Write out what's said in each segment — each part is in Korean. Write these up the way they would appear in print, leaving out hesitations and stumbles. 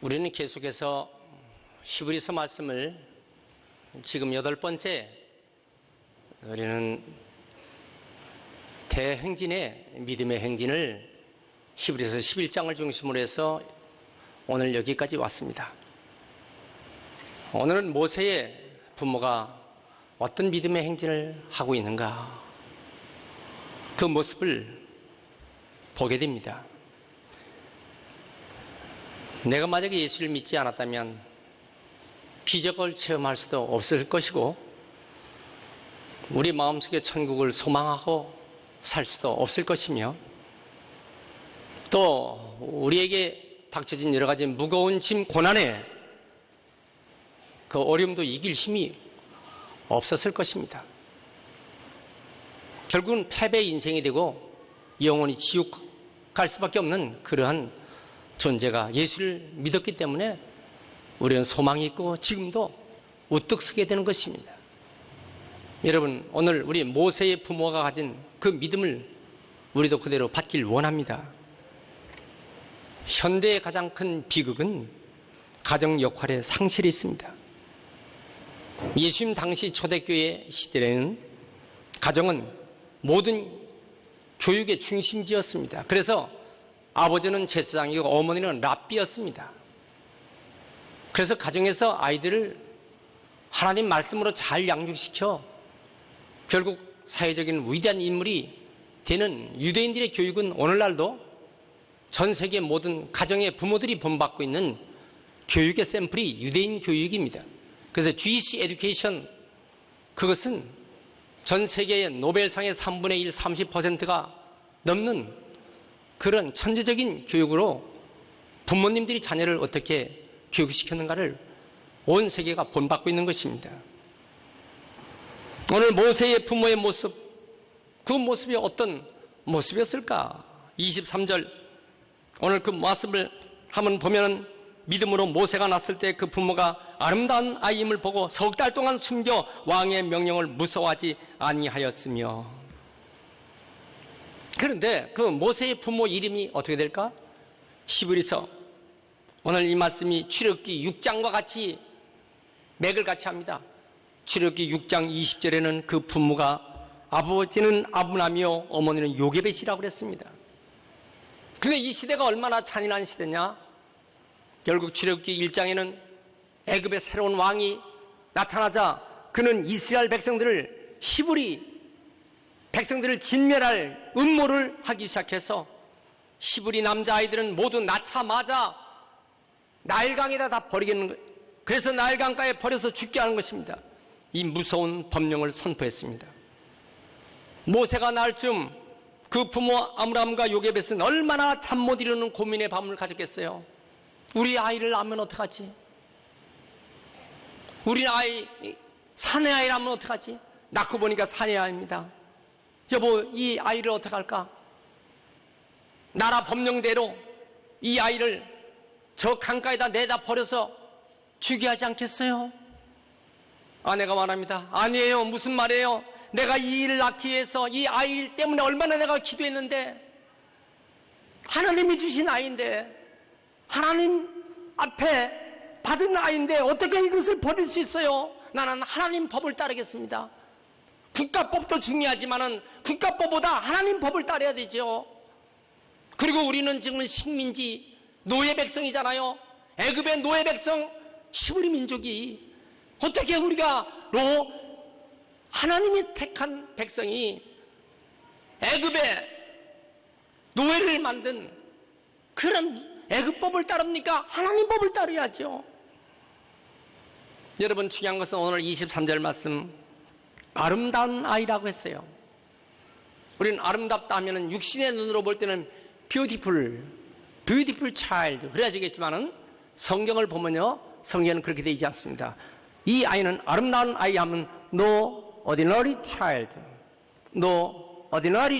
우리는 계속해서 히브리서 말씀을 지금 8번째 우리는 대행진의 믿음의 행진을 히브리서 11장을 중심으로 해서 오늘 여기까지 왔습니다. 오늘은 모세의 부모가 어떤 믿음의 행진을 하고 있는가, 그 모습을 보게 됩니다. 내가 만약에 예수를 믿지 않았다면 기적을 체험할 수도 없을 것이고, 우리 마음속에 천국을 소망하고 살 수도 없을 것이며, 또 우리에게 닥쳐진 여러 가지 무거운 짐, 고난에 그 어려움도 이길 힘이 없었을 것입니다. 결국은 패배 인생이 되고 영원히 지옥 갈 수밖에 없는 그러한 존재가 예수를 믿었기 때문에 우리는 소망이 있고 지금도 우뚝 서게 되는 것입니다. 여러분, 오늘 우리 모세의 부모가 가진 그 믿음을 우리도 그대로 받길 원합니다. 현대의 가장 큰 비극은 가정 역할의 상실이 있습니다. 예수님 당시 초대교회 시대에는 가정은 모든 교육의 중심지였습니다. 그래서 아버지는 제사장이고 어머니는 랍비였습니다. 그래서 가정에서 아이들을 하나님 말씀으로 잘 양육시켜 결국 사회적인 위대한 인물이 되는 유대인들의 교육은 오늘날도 전 세계 모든 가정의 부모들이 본받고 있는 교육의 샘플이 유대인 교육입니다. 그래서 Jewish Education, 그것은 전 세계의 노벨상의 3분의 1, 30%가 넘는 그런 천재적인 교육으로 부모님들이 자녀를 어떻게 교육시켰는가를 온 세계가 본받고 있는 것입니다. 오늘 모세의 부모의 모습, 그 모습이 어떤 모습이었을까? 23절, 오늘 그 모습을 한번 보면 믿음으로 모세가 낳았을 때 그 부모가 아름다운 아이임을 보고 석 달 동안 숨겨 왕의 명령을 무서워하지 아니하였으며. 그런데 그 모세의 부모 이름이 어떻게 될까? 히브리서, 오늘 이 말씀이 출애굽기 6장과 같이 맥을 같이 합니다. 출애굽기 6장 20절에는 그 부모가 아버지는 아브람이요 어머니는 요게벳이라고 그랬습니다. 그런데 이 시대가 얼마나 잔인한 시대냐? 결국 출애굽기 1장에는 애굽의 새로운 왕이 나타나자 그는 이스라엘 백성들을, 히브리 백성들을 진멸할 음모를 하기 시작해서 히브리 남자아이들은 모두 낳자마자 나일강에다 다 버리겠는 거예요. 그래서 나일강가에 버려서 죽게 하는 것입니다. 이 무서운 법령을 선포했습니다. 모세가 낳을 즈음 그 부모 아므람과 요게벳은 얼마나 잠 못 이루는 고민의 밤을 가졌겠어요. 우리 아이를 낳으면 어떡하지? 우리 아이 사내 아이라면 어떡하지? 낳고 보니까 사내 아이입니다. 여보, 이 아이를 어떡할까? 나라 법령대로 이 아이를 저 강가에다 내다 버려서 죽게 하지 않겠어요? 아내가 말합니다. 아니에요. 무슨 말이에요? 내가 이 일을 낳기 위해서 이 아이 때문에 얼마나 내가 기도했는데, 하나님이 주신 아이인데, 하나님 앞에 받은 아이인데 어떻게 이것을 버릴 수 있어요? 나는 하나님 법을 따르겠습니다. 국가법도 중요하지만은 국가법보다 하나님 법을 따라야 되죠. 그리고 우리는 지금 식민지 노예 백성이잖아요. 애굽의 노예 백성, 히브리 민족이 어떻게 우리가 하나님이 택한 백성이 애굽의 노예를 만든 그런 애굽법을 따릅니까? 하나님 법을 따르야죠. 여러분, 중요한 것은 오늘 23절 말씀, 아름다운 아이라고 했어요. 우리는 아름답다 하면은 육신의 눈으로 볼 때는 beautiful child 그래야지겠지만은 성경을 보면요, 성경은 그렇게 되지 않습니다. 이 아이는 아름다운 아이 하면 no ordinary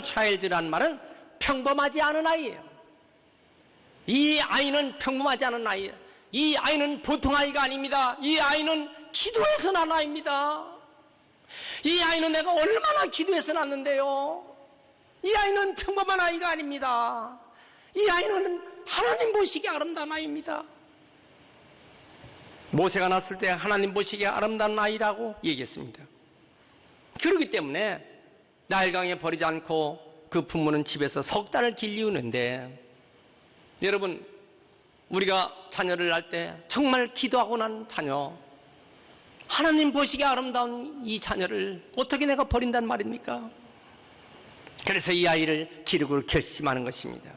child라는 말은 평범하지 않은 아이예요. 이 아이는 평범하지 않은 아이예요. 이 아이는 보통 아이가 아닙니다. 이 아이는 기도해서 난 아이입니다. 이 아이는 내가 얼마나 기도해서 낳았는데요. 이 아이는 평범한 아이가 아닙니다. 이 아이는 하나님 보시기에 아름다운 아이입니다. 모세가 낳았을 때 하나님 보시기에 아름다운 아이라고 얘기했습니다. 그렇기 때문에 나일강에 버리지 않고 그 부모는 집에서 석 달을 길리우는데, 여러분, 우리가 자녀를 낳을 때 정말 기도하고 난 자녀, 하나님 보시기에 아름다운 이 자녀를 어떻게 내가 버린단 말입니까? 그래서 이 아이를 기르고 결심하는 것입니다.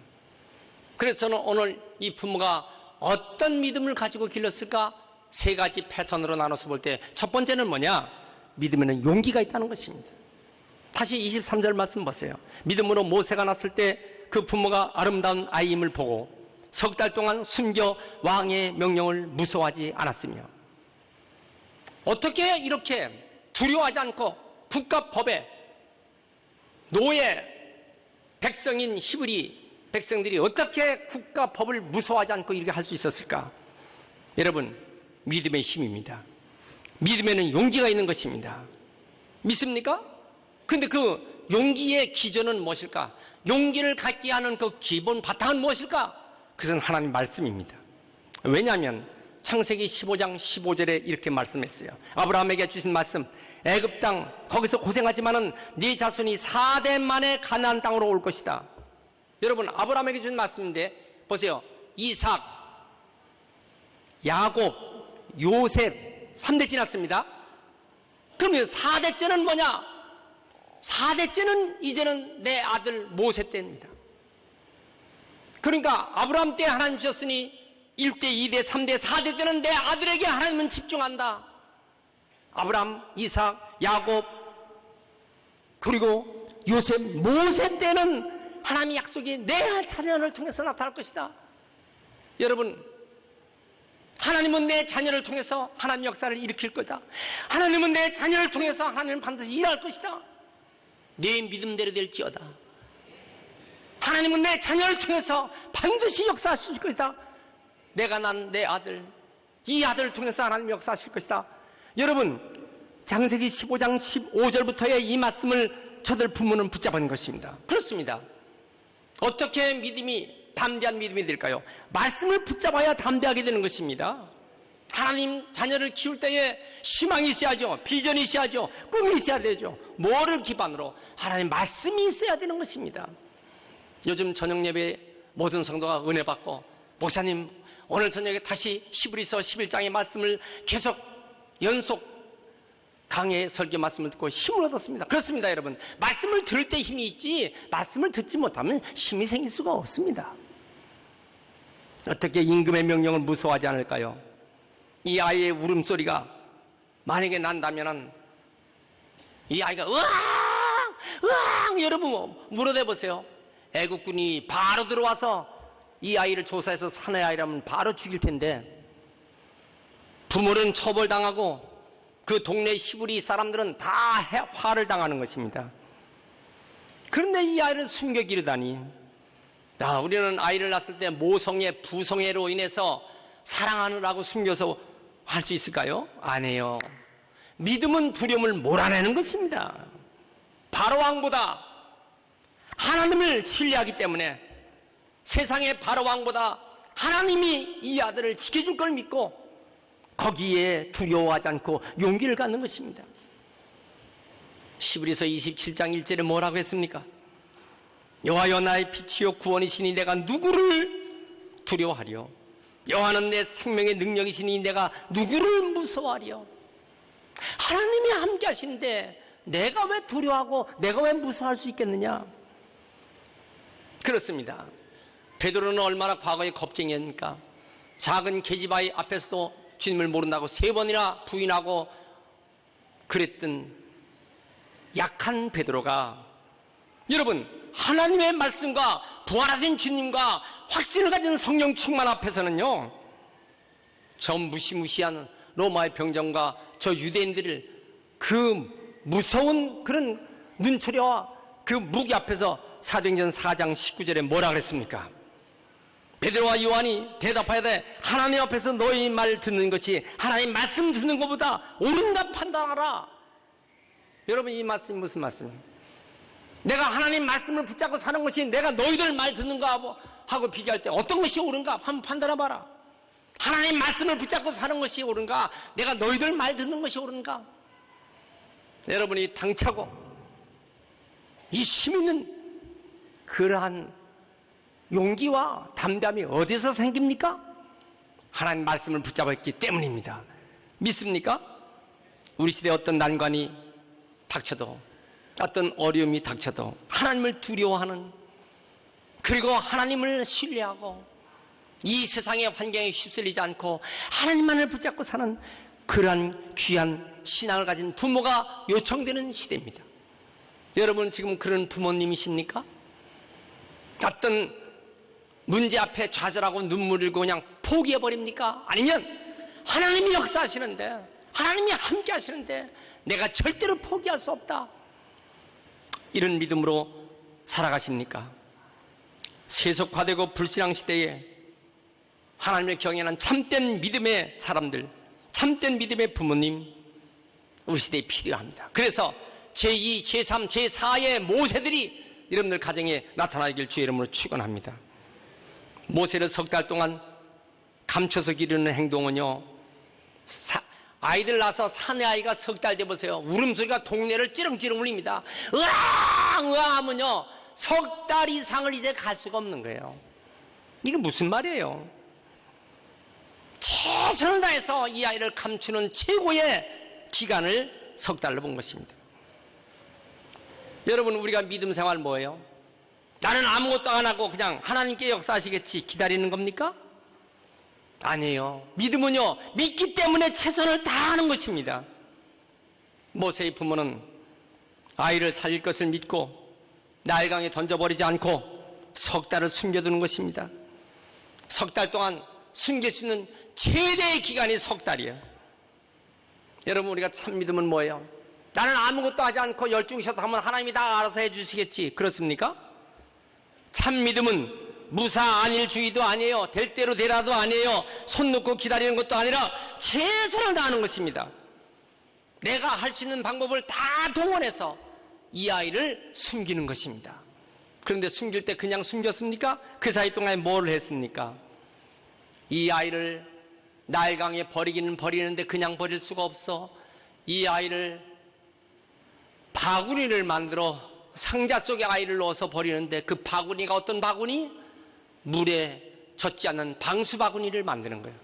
그래서 저는 오늘 이 부모가 어떤 믿음을 가지고 길렀을까? 세 가지 패턴으로 나눠서 볼 때 첫 번째는 뭐냐? 믿음에는 용기가 있다는 것입니다. 다시 23절 말씀 보세요. 믿음으로 모세가 낳았을 때 그 부모가 아름다운 아이임을 보고 석 달 동안 숨겨 왕의 명령을 무서워하지 않았으며, 어떻게 이렇게 두려워하지 않고 국가법에 노예 백성인 히브리 백성들이 어떻게 국가법을 무서워하지 않고 이렇게 할 수 있었을까? 여러분, 믿음의 힘입니다. 믿음에는 용기가 있는 것입니다. 믿습니까? 그런데 그 용기의 기전은 무엇일까? 용기를 갖게 하는 그 기본 바탕은 무엇일까? 그것은 하나님 말씀입니다. 왜냐하면 창세기 15장 15절에 이렇게 말씀했어요. 아브라함에게 주신 말씀, 애굽 땅 거기서 고생하지만은 네 자손이 4대 만에 가나안 땅으로 올 것이다. 여러분, 아브라함에게 주신 말씀인데 보세요. 이삭, 야곱, 요셉 3대 지났습니다. 그러면 4대째는 뭐냐? 4대째는 이제는 내 아들 모세 때입니다. 그러니까 아브라함 때 하나님 주셨으니 1대, 2대, 3대, 4대 때는 내 아들에게 하나님은 집중한다. 아브라함, 이삭, 야곱, 그리고 요셉, 모세 때는 하나님의 약속이 내 자녀를 통해서 나타날 것이다. 여러분, 하나님은 내 자녀를 통해서 하나님 역사를 일으킬 거다. 하나님은 내 자녀를 통해서 하나님은 반드시 일할 것이다. 내 믿음대로 될지어다. 하나님은 내 자녀를 통해서 반드시 역사하실 것이다. 내가 난 내 아들, 이 아들을 통해서 하나님 역사하실 것이다. 여러분, 창세기 15장 15절부터의 이 말씀을 저들 부모는 붙잡은 것입니다. 그렇습니다. 어떻게 믿음이 담대한 믿음이 될까요? 말씀을 붙잡아야 담대하게 되는 것입니다. 하나님 자녀를 키울 때에 희망이 있어야죠. 비전이 있어야죠. 꿈이 있어야 되죠. 뭐를 기반으로? 하나님 말씀이 있어야 되는 것입니다. 요즘 저녁 예배 모든 성도가 은혜 받고, 목사님 오늘 저녁에 다시 히브리서 11장의 말씀을 계속 연속 강의 설교 말씀을 듣고 힘을 얻었습니다. 그렇습니다, 여러분. 말씀을 들을 때 힘이 있지 말씀을 듣지 못하면 힘이 생길 수가 없습니다. 어떻게 임금의 명령을 무서워하지 않을까요? 이 아이의 울음소리가 만약에 난다면 이 아이가 으앙! 으앙! 여러분 물어내 보세요. 애국군이 바로 들어와서 이 아이를 조사해서 사내 아이라면 바로 죽일 텐데, 부모는 처벌당하고 그 동네 히브리 사람들은 다 화를 당하는 것입니다. 그런데 이 아이를 숨겨 기르다니. 우리는 아이를 낳았을 때 모성애, 부성애로 인해서 사랑하느라고 숨겨서 할 수 있을까요? 아니에요. 믿음은 두려움을 몰아내는 것입니다. 바로왕보다 하나님을 신뢰하기 때문에 세상의 바로왕보다 하나님이 이 아들을 지켜줄 걸 믿고 거기에 두려워하지 않고 용기를 갖는 것입니다. 히브리서 27장 1절에 뭐라고 했습니까? 여호와여 나의 빛이요 구원이시니 내가 누구를 두려워하리요? 여호와는 내 생명의 능력이시니 내가 누구를 무서워하리요? 하나님이 함께 하시는데 내가 왜 두려워하고 내가 왜 무서워할 수 있겠느냐? 그렇습니다. 베드로는 얼마나 과거에 겁쟁이였습니까? 작은 계집아이 앞에서도 주님을 모른다고 3번이나 부인하고 그랬던 약한 베드로가, 여러분, 하나님의 말씀과 부활하신 주님과 확신을 가진 성령 충만 앞에서는요, 저 무시무시한 로마의 병정과 저 유대인들을 그 무서운 그런 눈초려와 그 무기 앞에서 사도행전 4장 19절에 뭐라 그랬습니까? 베드로와 요한이 대답해야 돼. 하나님 앞에서 너희 말 듣는 것이 하나님 말씀 듣는 것보다 옳은가 판단하라. 여러분, 이 말씀이 무슨 말씀이에요? 내가 하나님 말씀을 붙잡고 사는 것이 내가 너희들 말 듣는가 하고 비교할 때 어떤 것이 옳은가 한번 판단해봐라. 하나님 말씀을 붙잡고 사는 것이 옳은가? 내가 너희들 말 듣는 것이 옳은가? 여러분이 당차고 이 힘 있는 그러한 용기와 담담이 어디서 생깁니까? 하나님 말씀을 붙잡았기 때문입니다. 믿습니까? 우리 시대에 어떤 난관이 닥쳐도, 어떤 어려움이 닥쳐도 하나님을 두려워하는, 그리고 하나님을 신뢰하고 이 세상의 환경에 휩쓸리지 않고 하나님만을 붙잡고 사는 그러한 귀한 신앙을 가진 부모가 요청되는 시대입니다. 여러분 지금 그런 부모님이십니까? 어떤 문제 앞에 좌절하고 눈물 흘리고 그냥 포기해버립니까? 아니면 하나님이 역사하시는데, 하나님이 함께 하시는데 내가 절대로 포기할 수 없다, 이런 믿음으로 살아가십니까? 세속화되고 불신앙 시대에 하나님을 경외하는 참된 믿음의 사람들, 참된 믿음의 부모님, 우리 시대에 필요합니다. 그래서 제2, 제3, 제4의 모세들이 여러분들 가정에 나타나길 주의 이름으로 축원합니다. 모세를 석 달 동안 감춰서 기르는 행동은요, 아이들 낳아서 사내 아이가 석 달 돼보세요. 울음소리가 동네를 찌렁찌렁 울립니다. 으앙 으앙 하면요 석 달 이상을 이제 갈 수가 없는 거예요. 이게 무슨 말이에요? 최선을 다해서 이 아이를 감추는 최고의 기간을 석 달로 본 것입니다. 여러분 우리가 믿음 생활 뭐예요? 나는 아무것도 안 하고 그냥 하나님께 역사하시겠지 기다리는 겁니까? 아니에요. 믿음은요 믿기 때문에 최선을 다하는 것입니다. 모세의 부모는 아이를 살릴 것을 믿고 나일강에 던져버리지 않고 석 달을 숨겨두는 것입니다. 석 달 동안 숨길 수 있는 최대의 기간이 석 달이에요. 여러분 우리가 참 믿음은 뭐예요? 나는 아무것도 하지 않고 열중셔서 하면 하나님이 다 알아서 해주시겠지, 그렇습니까? 참 믿음은 무사 안일주의도 아니에요. 될 대로 되라도 아니에요. 손 놓고 기다리는 것도 아니라 최선을 다하는 것입니다. 내가 할 수 있는 방법을 다 동원해서 이 아이를 숨기는 것입니다. 그런데 숨길 때 그냥 숨겼습니까? 그 사이 동안에 뭘 했습니까? 이 아이를 나일강에 버리기는 버리는데 그냥 버릴 수가 없어. 이 아이를 바구니를 만들어 상자 속에 아이를 넣어서 버리는데 그 바구니가 어떤 바구니? 물에 젖지 않는 방수 바구니를 만드는 거예요.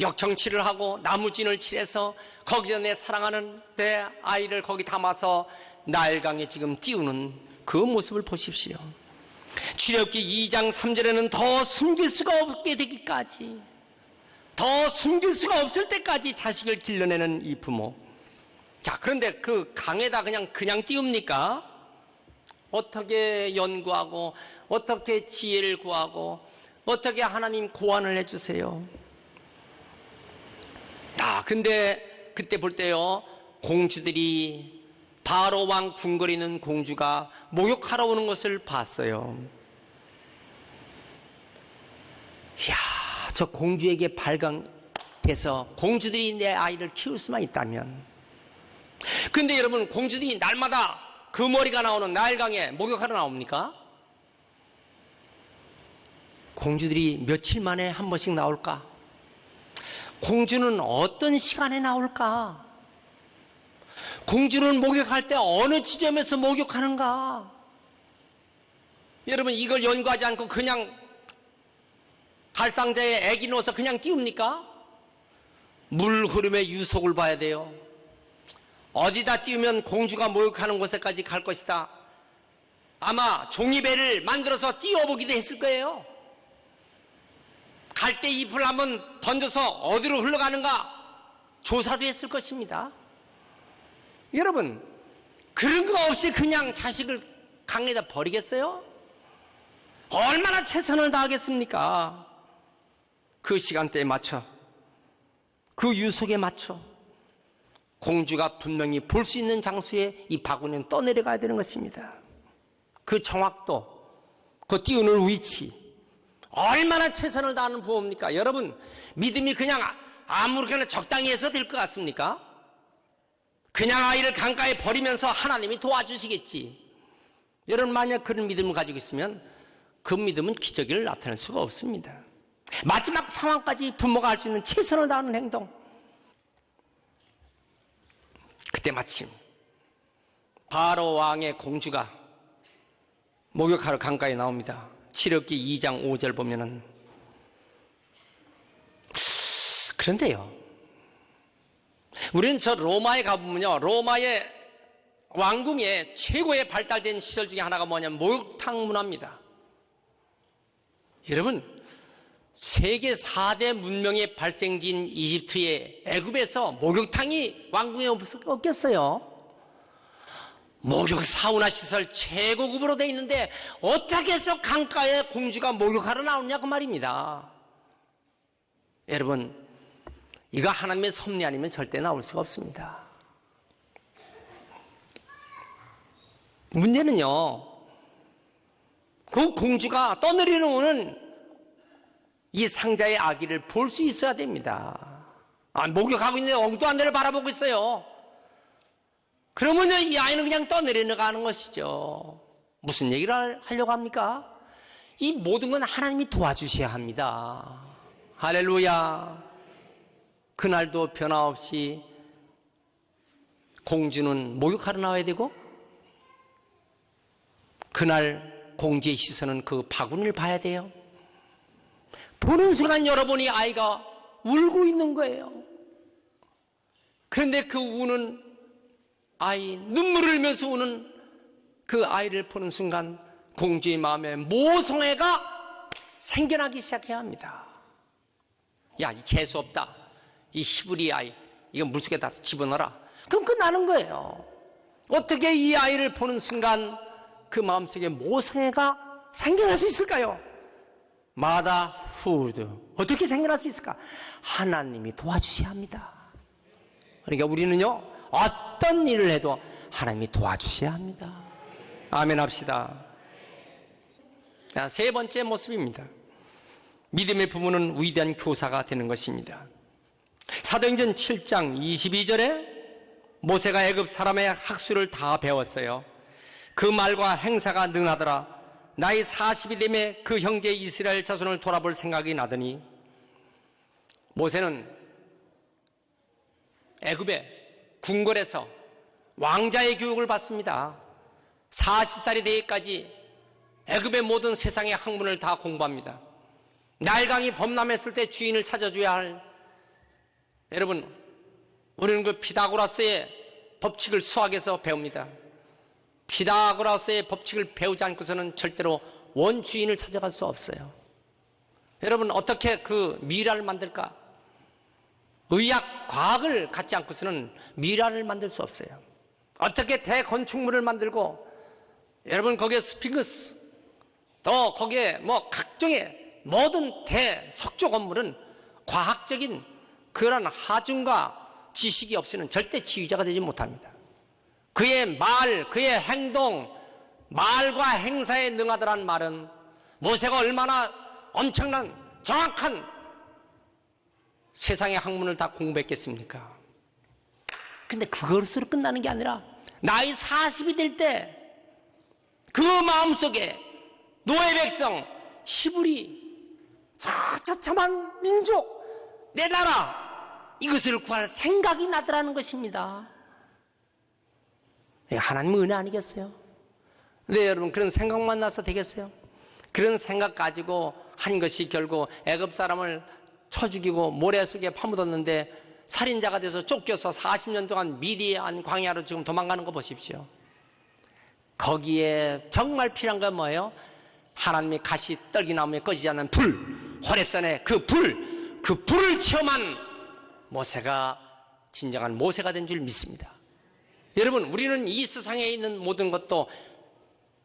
역청칠을 하고 나무진을 칠해서 거기서 내 사랑하는 내 아이를 거기 담아서 나일강에 지금 띄우는 그 모습을 보십시오. 출애굽기 2장 3절에는 더 숨길 수가 없게 되기까지, 더 숨길 수가 없을 때까지 자식을 길러내는 이 부모. 자, 그런데 그 강에다 그냥 띄웁니까? 어떻게 연구하고 어떻게 지혜를 구하고 어떻게 하나님 고안을 해주세요. 근데 그때 볼 때요 공주들이 바로 왕 궁궐에 공주가 목욕하러 오는 것을 봤어요. 이야, 저 공주에게 발광돼서 공주들이 내 아이를 키울 수만 있다면. 근데 여러분 공주들이 날마다 그 머리가 나오는 나일강에 목욕하러 나옵니까? 공주들이 며칠 만에 한 번씩 나올까? 공주는 어떤 시간에 나올까? 공주는 목욕할 때 어느 지점에서 목욕하는가? 여러분 이걸 연구하지 않고 그냥 갈상자에 애기 넣어서 그냥 띄웁니까? 물 흐름의 유속을 봐야 돼요. 어디다 띄우면 공주가 목욕하는 곳에까지 갈 것이다. 아마 종이배를 만들어서 띄워보기도 했을 거예요. 갈대 잎을 한번 던져서 어디로 흘러가는가 조사도 했을 것입니다. 여러분 그런 거 없이 그냥 자식을 강에다 버리겠어요? 얼마나 최선을 다하겠습니까? 그 시간대에 맞춰, 그 유속에 맞춰 공주가 분명히 볼 수 있는 장소에 이 바구니는 떠내려가야 되는 것입니다. 그 정확도, 그 띄우는 위치, 얼마나 최선을 다하는 부모입니까? 여러분 믿음이 그냥 아무렇게나 적당히 해서 될 것 같습니까? 그냥 아이를 강가에 버리면서 하나님이 도와주시겠지. 여러분 만약 그런 믿음을 가지고 있으면 그 믿음은 기적을 나타낼 수가 없습니다. 마지막 상황까지 부모가 할 수 있는 최선을 다하는 행동. 그때 마침 바로 왕의 공주가 목욕하러 강가에 나옵니다. 출애굽기 2장 5절 보면은, 그런데요, 우리는 저 로마에 가보면요, 로마의 왕궁의 최고의 발달된 시설 중에 하나가 뭐냐면 목욕탕 문화입니다. 여러분, 세계 4대 문명의 발생지인 이집트의 애굽에서 목욕탕이 왕궁에 없겠어요? 목욕 사우나 시설 최고급으로 돼 있는데 어떻게 해서 강가에 공주가 목욕하러 나오냐 그 말입니다. 여러분, 이거 하나님의 섭리 아니면 절대 나올 수가 없습니다. 문제는요, 그 공주가 떠내리는 오는 이 상자의 아기를 볼 수 있어야 됩니다. 목욕하고 있는데 엉뚱한 데를 바라보고 있어요. 그러면 이 아이는 그냥 떠내려가는 것이죠. 무슨 얘기를 하려고 합니까? 이 모든 건 하나님이 도와주셔야 합니다. 할렐루야. 그날도 변화없이 공주는 목욕하러 나와야 되고, 그날 공주의 시선은 그 바구니를 봐야 돼요. 보는 순간 여러분이 아이가 울고 있는 거예요. 그런데 그 우는 아이, 눈물을 흘리면서 우는 그 아이를 보는 순간 공주의 마음에 모성애가 생겨나기 시작해야 합니다. 야, 이 재수없다, 이 히브리 아이, 이거 물속에다 집어넣어라. 그럼 끝나는 거예요. 어떻게 이 아이를 보는 순간 그 마음속에 모성애가 생겨날 수 있을까요? 마다 후드. 어떻게 생겨날 수 있을까? 하나님이 도와주셔야 합니다. 그러니까 우리는요, 어떤 일을 해도 하나님이 도와주셔야 합니다. 아멘 합시다. 자, 세 번째 모습입니다. 믿음의 부모는 위대한 교사가 되는 것입니다. 사도행전 7장 22절에 모세가 애굽 사람의 학수를 다 배웠어요. 그 말과 행사가 능하더라. 나이 40이 되매 그 형제 이스라엘 자손을 돌아볼 생각이 나더니, 모세는 애굽의 궁궐에서 왕자의 교육을 받습니다. 40살이 되기까지 애굽의 모든 세상의 학문을 다 공부합니다. 나일강이 범람했을 때 주인을 찾아줘야 할, 여러분, 우리는 그 피타고라스의 법칙을 수학에서 배웁니다. 피타고라스의 법칙을 배우지 않고서는 절대로 원주인을 찾아갈 수 없어요. 여러분, 어떻게 그 미라를 만들까? 의학, 과학을 갖지 않고서는 미라를 만들 수 없어요. 어떻게 대건축물을 만들고, 여러분, 거기에 스핑크스, 또 거기에 뭐 각종의 모든 대석조 건물은 과학적인 그런 하중과 지식이 없이는 절대 지휘자가 되지 못합니다. 그의 말, 그의 행동, 말과 행사에 능하더란 말은 모세가 얼마나 엄청난 정확한 세상의 학문을 다 공부했겠습니까? 근데 그것으로 끝나는 게 아니라 나이 40이 될 때 그 마음속에 노예 백성, 히브리, 처참한 민족, 내 나라, 이것을 구할 생각이 나더라는 것입니다. 하나님 은혜 아니겠어요? 근데 여러분, 그런 생각만 나서 되겠어요? 그런 생각 가지고 한 것이 결국 애굽 사람을 쳐 죽이고 모래 속에 파묻었는데 살인자가 돼서 쫓겨서 40년 동안 미디안 광야로 지금 도망가는 거 보십시오. 거기에 정말 필요한 건 뭐예요? 하나님의 가시 떨기나무에 꺼지지 않는 불, 호렙산의 그 불을 체험한 모세가 진정한 모세가 된 줄 믿습니다. 여러분, 우리는 이 세상에 있는 모든 것도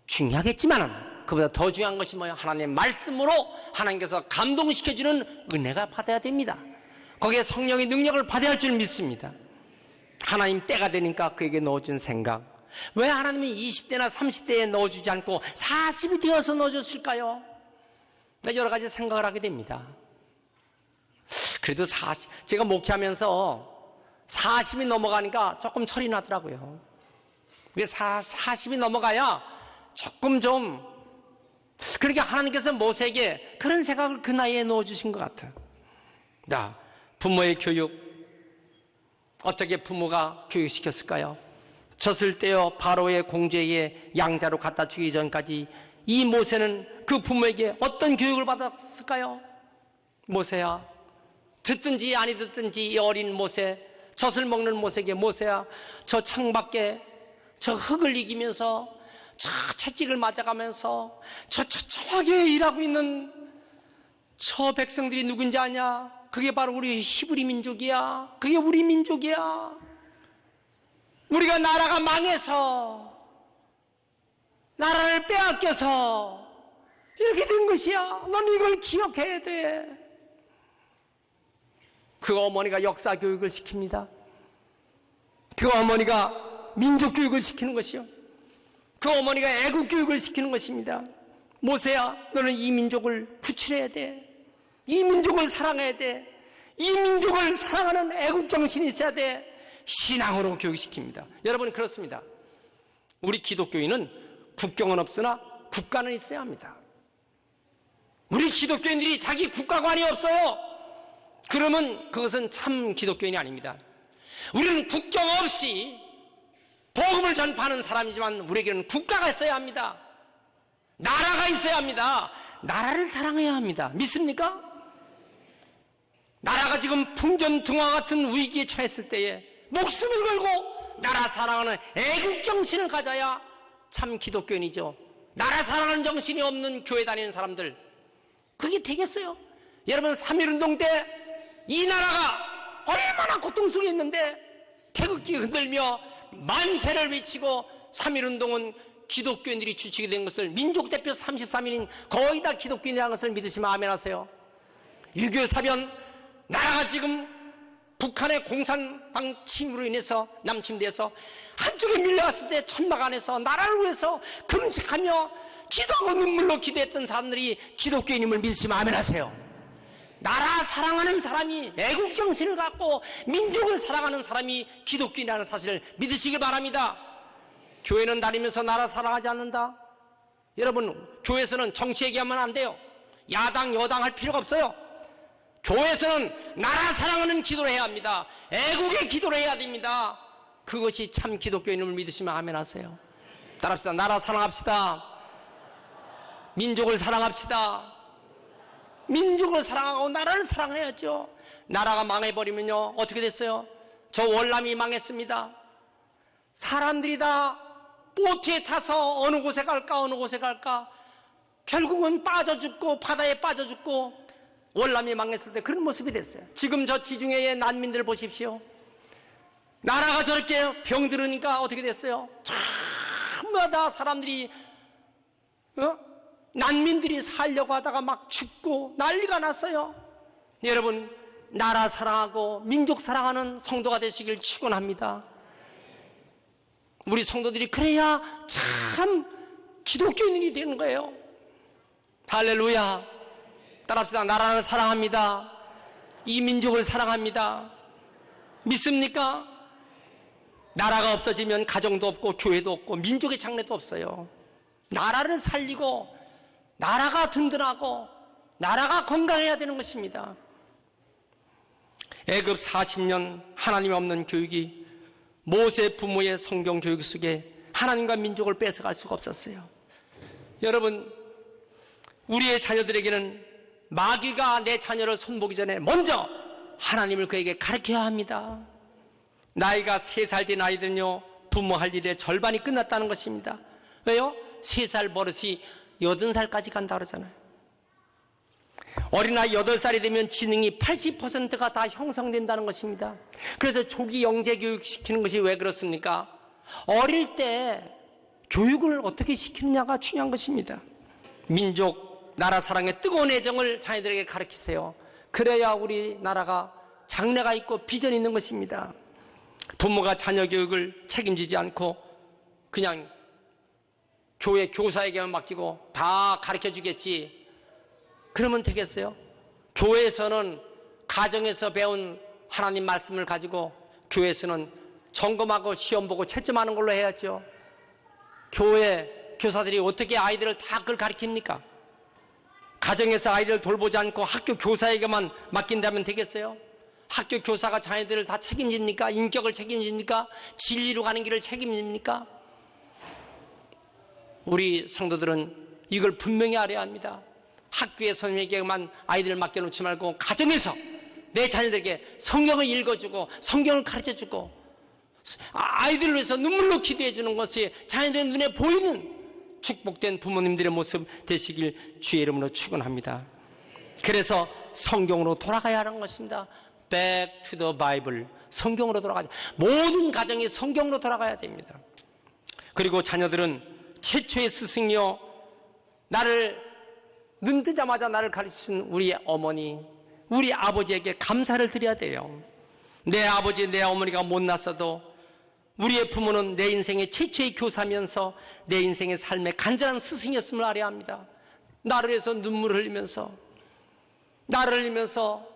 중요하겠지만 그보다 더 중요한 것이 뭐예요? 하나님의 말씀으로 하나님께서 감동시켜주는 은혜가 받아야 됩니다. 거기에 성령의 능력을 받아야 할 줄 믿습니다. 하나님 때가 되니까 그에게 넣어준 생각, 왜 하나님이 20대나 30대에 넣어주지 않고 40이 되어서 넣어줬을까요? 여러 가지 생각을 하게 됩니다. 그래도 제가 목회하면서 40이 넘어가니까 조금 철이 나더라고요. 40이 넘어가야 조금 좀 그러니까 하나님께서 모세에게 그런 생각을 그 나이에 넣어주신 것 같아요. 자, 부모의 교육, 어떻게 부모가 교육시켰을까요? 젖을 떼어 바로의 공주에게 양자로 갖다 주기 전까지 이 모세는 그 부모에게 어떤 교육을 받았을까요? 모세야, 듣든지 아니 듣든지 이 어린 모세, 젖을 먹는 모세에게, 모세야, 저 창밖에 저 흙을 이기면서 저 채찍을 맞아가면서 저 처참하게 일하고 있는 저 백성들이 누군지 아냐? 그게 바로 우리 히브리 민족이야. 그게 우리 민족이야. 우리가 나라가 망해서, 나라를 빼앗겨서 이렇게 된 것이야. 넌 이걸 기억해야 돼. 그 어머니가 역사 교육을 시킵니다. 그 어머니가 민족 교육을 시키는 것이요. 그 어머니가 애국 교육을 시키는 것입니다. 모세야, 너는 이 민족을 구출해야 돼. 이 민족을 사랑해야 돼. 이 민족을 사랑하는 애국 정신이 있어야 돼. 신앙으로 교육시킵니다. 여러분, 그렇습니다. 우리 기독교인은 국경은 없으나 국가는 있어야 합니다. 우리 기독교인들이 자기 국가관이 없어요. 그러면 그것은 참 기독교인이 아닙니다. 우리는 국경 없이 복음을 전파하는 사람이지만 우리에게는 국가가 있어야 합니다. 나라가 있어야 합니다. 나라를 사랑해야 합니다. 믿습니까? 나라가 지금 풍전등화 같은 위기에 처했을 때에 목숨을 걸고 나라 사랑하는 애국정신을 가져야 참 기독교인이죠. 나라 사랑하는 정신이 없는 교회 다니는 사람들, 그게 되겠어요? 여러분, 3.1운동 때 이 나라가 얼마나 고통스러웠는데 태극기 흔들며 만세를 외치고 3.1운동은 기독교인들이 주축이 된 것을, 민족대표 33인인 거의 다 기독교인이라는 것을 믿으시면 아멘 하세요. 6.25 사변, 나라가 지금 북한의 공산당 침으로 인해서 남침돼서 한쪽에 밀려갔을 때 천막 안에서 나라를 위해서 금식하며 기도하고 눈물로 기도했던 사람들이 기독교인임을 믿으시면 아멘 하세요. 나라 사랑하는 사람이, 애국정신을 갖고 민족을 사랑하는 사람이 기독교인이라는 사실을 믿으시길 바랍니다. 교회는 다니면서 나라 사랑하지 않는다? 여러분, 교회에서는 정치 얘기하면 안 돼요. 야당 여당 할 필요가 없어요. 교회에서는 나라 사랑하는 기도를 해야 합니다. 애국의 기도를 해야 됩니다. 그것이 참 기독교인임을 믿으시면 아멘 하세요. 따라합시다. 나라 사랑합시다. 민족을 사랑합시다. 민족을 사랑하고 나라를 사랑해야죠. 나라가 망해버리면요, 어떻게 됐어요? 저 월남이 망했습니다. 사람들이 다 보트에 타서 어느 곳에 갈까 어느 곳에 갈까, 결국은 빠져 죽고 바다에 빠져 죽고 월남이 망했을 때 그런 모습이 됐어요. 지금 저 지중해의 난민들 보십시오. 나라가 저렇게 병들으니까 어떻게 됐어요? 전부 다 사람들이 난민들이 살려고 하다가 막 죽고 난리가 났어요. 여러분, 나라 사랑하고 민족 사랑하는 성도가 되시길 축원합니다. 우리 성도들이 그래야 참 기독교인이 되는 거예요. 할렐루야. 따라합시다. 나라를 사랑합니다. 이 민족을 사랑합니다. 믿습니까? 나라가 없어지면 가정도 없고 교회도 없고 민족의 장래도 없어요. 나라를 살리고 나라가 든든하고 나라가 건강해야 되는 것입니다. 애굽 40년 하나님 없는 교육이 모세 부모의 성경 교육 속에 하나님과 민족을 뺏어갈 수가 없었어요. 여러분, 우리의 자녀들에게는 마귀가 내 자녀를 손보기 전에 먼저 하나님을 그에게 가르쳐야 합니다. 나이가 3살 된 아이들은요, 부모 할 일의 절반이 끝났다는 것입니다. 왜요? 3살 버릇이 80살까지 간다 그러잖아요. 어린아이 8살이 되면 지능이 80%가 다 형성된다는 것입니다. 그래서 조기 영재 교육 시키는 것이 왜 그렇습니까? 어릴 때 교육을 어떻게 시키느냐가 중요한 것입니다. 민족, 나라 사랑의 뜨거운 애정을 자녀들에게 가르치세요. 그래야 우리나라가 장래가 있고 비전이 있는 것입니다. 부모가 자녀 교육을 책임지지 않고 그냥 교회 교사에게만 맡기고 다 가르쳐주겠지, 그러면 되겠어요? 교회에서는 가정에서 배운 하나님 말씀을 가지고 교회에서는 점검하고 시험 보고 채점하는 걸로 해야죠. 교회 교사들이 어떻게 아이들을 다 그걸 가르칩니까? 가정에서 아이를 돌보지 않고 학교 교사에게만 맡긴다면 되겠어요? 학교 교사가 자녀들을 다 책임집니까? 인격을 책임집니까? 진리로 가는 길을 책임집니까? 우리 성도들은 이걸 분명히 알아야 합니다. 학교의 선생님에게만 아이들을 맡겨놓지 말고 가정에서 내 자녀들에게 성경을 읽어주고 성경을 가르쳐주고 아이들을 위해서 눈물로 기도해주는 것이 자녀들의 눈에 보이는 축복된 부모님들의 모습 되시길 주의 이름으로 축원합니다. 그래서 성경으로 돌아가야 하는 것입니다. Back to the Bible. 성경으로 돌아가자. 모든 가정이 성경으로 돌아가야 됩니다. 그리고 자녀들은 최초의 스승이요, 나를 눈 뜨자마자 나를 가르친 우리 어머니, 우리 아버지에게 감사를 드려야 돼요. 내 아버지, 내 어머니가 못났어도 우리의 부모는 내 인생의 최초의 교사면서 내 인생의 삶의 간절한 스승이었음을 알아야 합니다. 나를 위해서 눈물을 흘리면서, 나를 흘리면서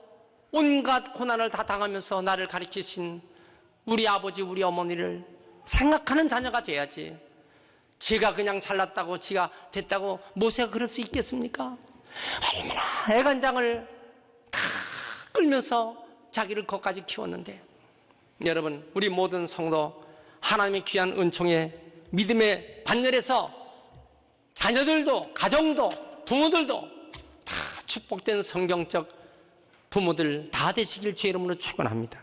온갖 고난을 다 당하면서 나를 가르치신 우리 아버지, 우리 어머니를 생각하는 자녀가 돼야지. 지가 그냥 잘났다고, 지가 됐다고 모세가 그럴 수 있겠습니까? 얼마나 애간장을 다 끌면서 자기를 거기까지 키웠는데. 여러분, 우리 모든 성도 하나님의 귀한 은총에 믿음의 반열에서 자녀들도, 가정도, 부모들도 다 축복된 성경적 부모들 다 되시길 주의 이름으로 축원합니다.